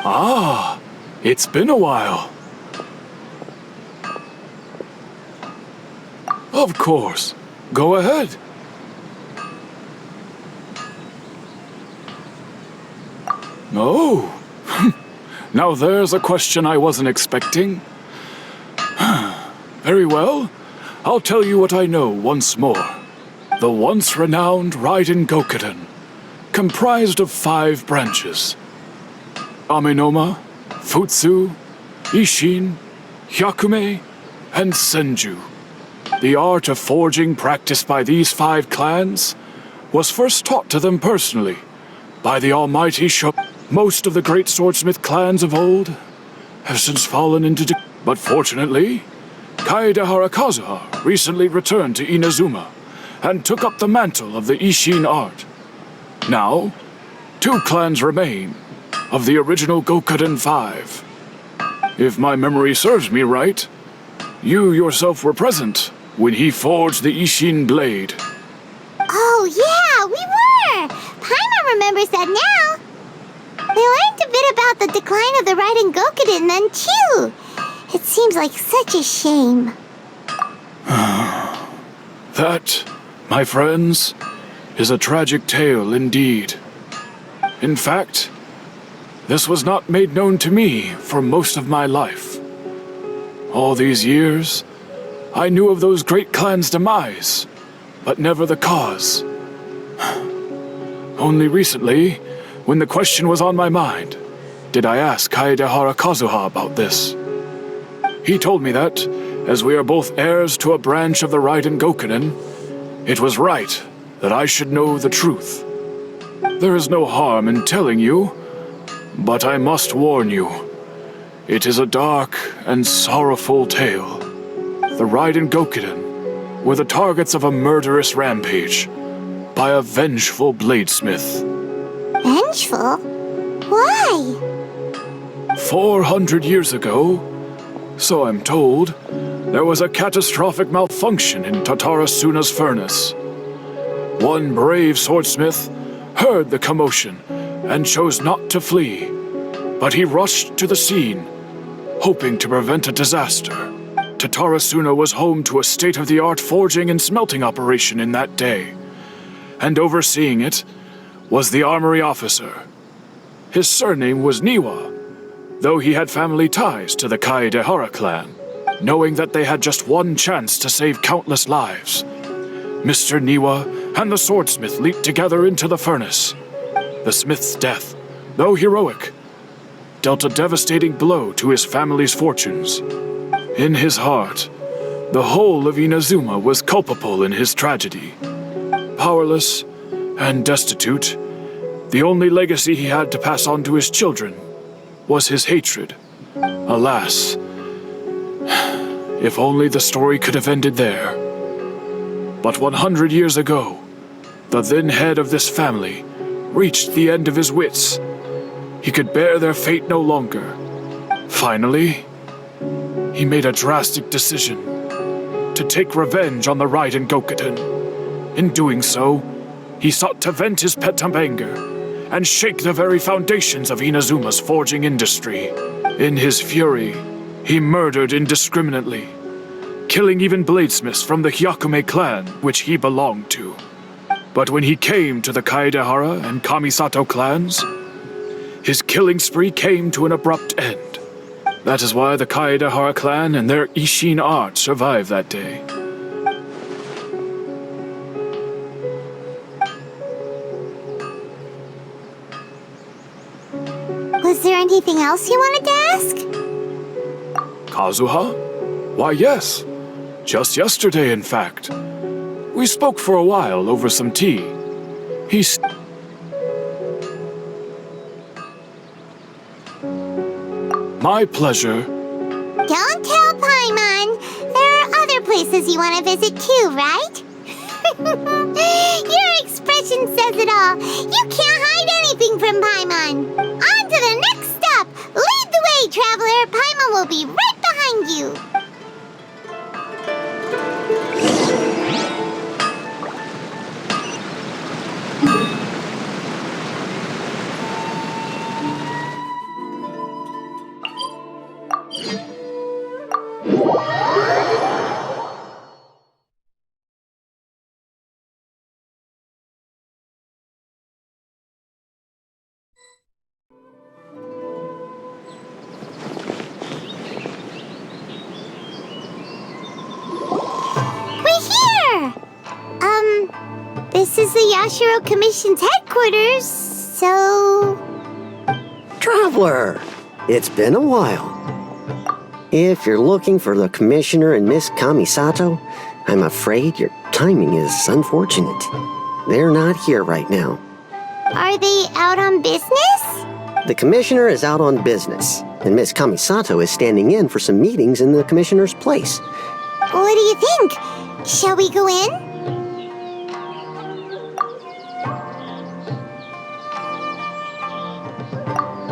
Ah, it's been a while. Of course. Go ahead. Oh, now there's a question I wasn't expecting. Very well. I'll tell you what I know once more. The once renowned Raiden Gokuden, comprised of 5 branches. Aminoma, Futsu, Ishin, Hyakume, and Senju. The art of forging practiced by these 5 clans was first taught to them personally by the almighty Sho. Most of the great swordsmith clans of old have since fallen into decay. But fortunately, Kaedehara Kazuha recently returned to Inazuma and took up the mantle of the Ishin art. Now, 2 clans remain of the original Gokuden 5. If my memory serves me right, you yourself were present when he forged the Ishin blade. Oh yeah, we were! Paimon remembers that now. We learned a bit about the decline of the Raiden Gokuden then too. It seems like such a shame. That, my friends, is a tragic tale indeed. In fact, this was not made known to me for most of my life. All these years, I knew of those great clans' demise, but never the cause. Only recently, when the question was on my mind, did I ask Kaedehara Kazuha about this. He told me that, as we are both heirs to a branch of the Raiden Gokuden, it was right that I should know the truth. There is no harm in telling you, but I must warn you. It is a dark and sorrowful tale. The Raiden Gokuden were the targets of a murderous rampage by a vengeful bladesmith. Vengeful? Why? 400 years ago, so I'm told, there was a catastrophic malfunction in Tatarasuna's furnace. One brave swordsmith heard the commotion and chose not to flee, but he rushed to the scene, hoping to prevent a disaster. Tatarasuna was home to a state-of-the-art forging and smelting operation in that day, and overseeing it was the armory officer. His surname was Niwa, though he had family ties to the Kaedehara clan. Knowing that they had just one chance to save countless lives, Mr. Niwa and the swordsmith leaped together into the furnace. The smith's death, though heroic, dealt a devastating blow to his family's fortunes. In his heart, the whole of Inazuma was culpable in his tragedy. Powerless and destitute, the only legacy he had to pass on to his children was his hatred. Alas, if only the story could have ended there. But 100 years ago, the then head of this family reached the end of his wits. He could bear their fate no longer. Finally, he made a drastic decision to take revenge on the Raiden Gokuden. In doing so, he sought to vent his pent-up anger and shake the very foundations of Inazuma's forging industry. In his fury, he murdered indiscriminately, killing even bladesmiths from the Hyakume clan, which he belonged to. But when he came to the Kaedehara and Kamisato clans, his killing spree came to an abrupt end. That is why the Kaedehara clan and their Ishin art survived that day. Was there anything else you wanted to ask? Kazuha? Why, yes. Just yesterday, in fact. We spoke for a while over some tea. My pleasure. Don't tell Paimon. There are other places you want to visit too, right? Your expression says it all. You can't hide anything from Paimon. On to the next stop. Lead the way, traveler. Paimon will be right behind you. This is the Yashiro Commission's headquarters, so... Traveler, it's been a while. If you're looking for the Commissioner and Miss Kamisato, I'm afraid your timing is unfortunate. They're not here right now. Are they out on business? The Commissioner is out on business, and Miss Kamisato is standing in for some meetings in the Commissioner's place. What do you think? Shall we go in?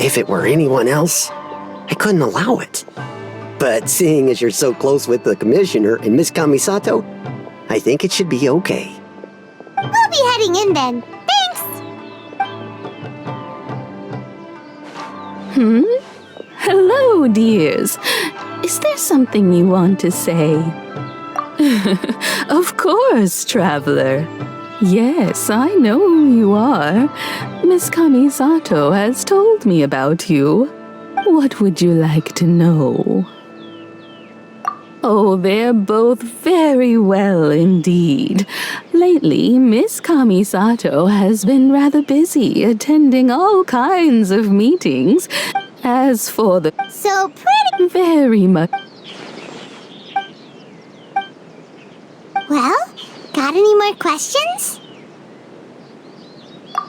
If it were anyone else, I couldn't allow it. But seeing as you're so close with the Commissioner and Miss Kamisato, I think it should be okay. We'll be heading in then. Thanks! Hello, dears. Is there something you want to say? Of course, traveler. Yes, I know who you are. Miss Kamisato has told me about you. What would you like to know? Oh, they're both very well indeed. Lately, Miss Kamisato has been rather busy attending all kinds of meetings. As for the... So pretty... Very much... Well, got any more questions?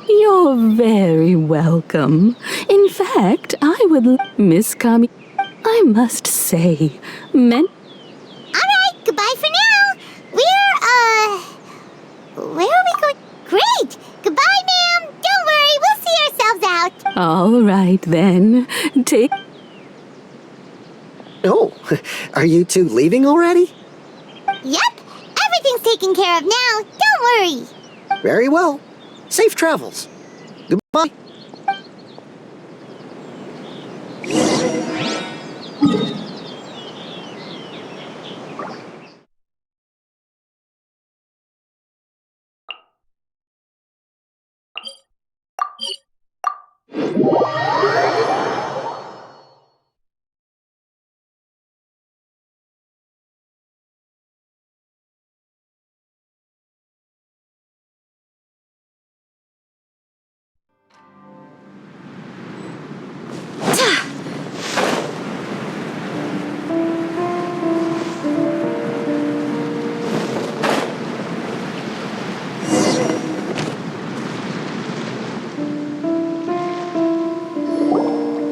You're very welcome. In fact, I would... Miss Kami... I must say, Alright, goodbye for now. Where are we going? Great! Goodbye, ma'am! Don't worry, we'll see ourselves out. All right, then. Take... Oh, are you two leaving already? Yep, everything's taken care of now. Don't worry. Very well. Safe travels. Goodbye.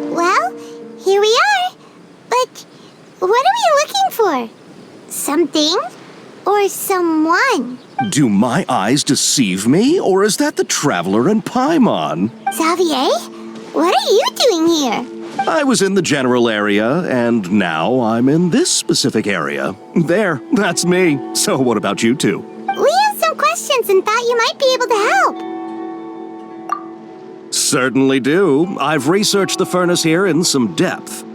Well, here we are. But what are we looking for? Something or someone? Do my eyes deceive me, or is that the Traveler and Paimon? Xavier, what are you doing here? I was in the general area, and now I'm in this specific area. There, that's me. So what about you two? We have some questions and thought you might be able to help. Certainly do. I've researched the furnace here in some depth.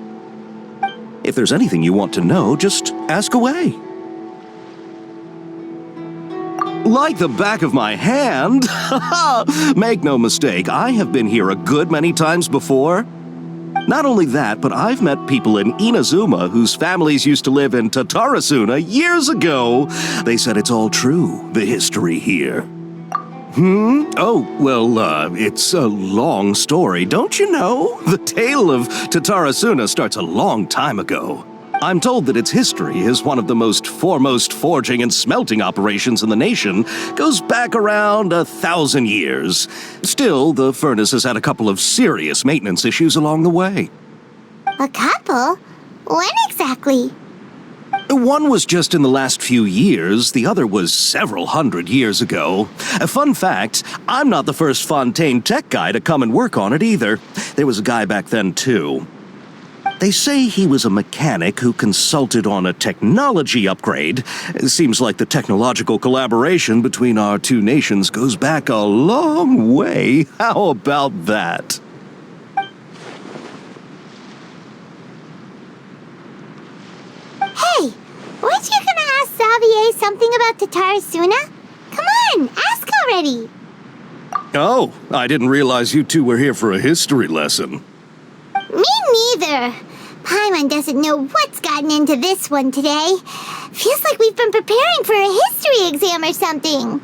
If there's anything you want to know, just ask away. Like the back of my hand. Make no mistake, I have been here a good many times before. Not only that, but I've met people in Inazuma whose families used to live in Tatarasuna years ago. They said it's all true, the history here. Oh, well, it's a long story, don't you know? The tale of Tatarasuna starts a long time ago. I'm told that its history is one of the most foremost forging and smelting operations in the nation, goes back around 1,000 years. Still, the furnace has had a couple of serious maintenance issues along the way. A couple? When exactly? One was just in the last few years, the other was several hundred years ago. A fun fact, I'm not the first Fontaine tech guy to come and work on it either. There was a guy back then, too. They say he was a mechanic who consulted on a technology upgrade. It seems like the technological collaboration between our two nations goes back a long way. How about that? Hey, weren't you gonna ask Xavier something about Tatarasuna? Come on, ask already. Oh, I didn't realize you two were here for a history lesson. Me neither. Paimon doesn't know what's gotten into this one today. Feels like we've been preparing for a history exam or something.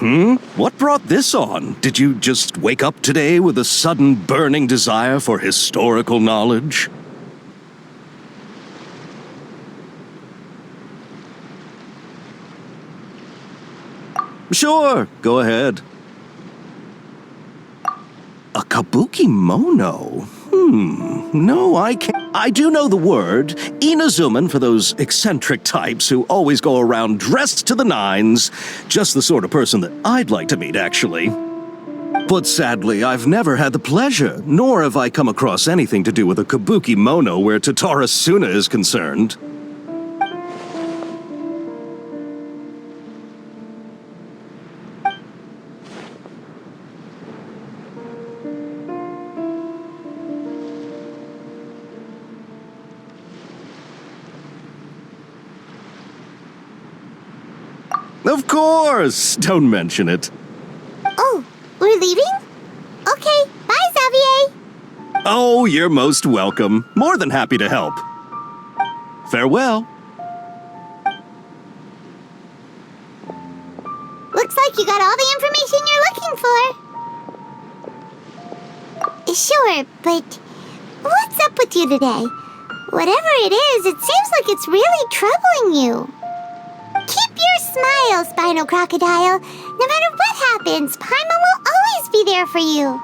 What brought this on? Did you just wake up today with a sudden burning desire for historical knowledge? Sure, go ahead. A kabuki mono? No, I can't. I do know the word. Inazuman for those eccentric types who always go around dressed to the nines. Just the sort of person that I'd like to meet, actually. But sadly, I've never had the pleasure, nor have I come across anything to do with a kabuki mono where Totara Suna is concerned. Of course! Don't mention it. Oh, we're leaving? Okay, bye, Xavier. Oh, you're most welcome. More than happy to help. Farewell. Looks like you got all the information you're looking for. Sure, but what's up with you today? Whatever it is, it seems like it's really troubling you. Keep your smile, Spinal Crocodile. No matter what happens, Paimon will always be there for you.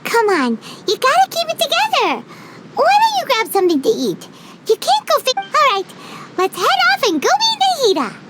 Come on, you gotta keep it together. Why don't you grab something to eat? You can't go All right, let's head off and go meet Nahida.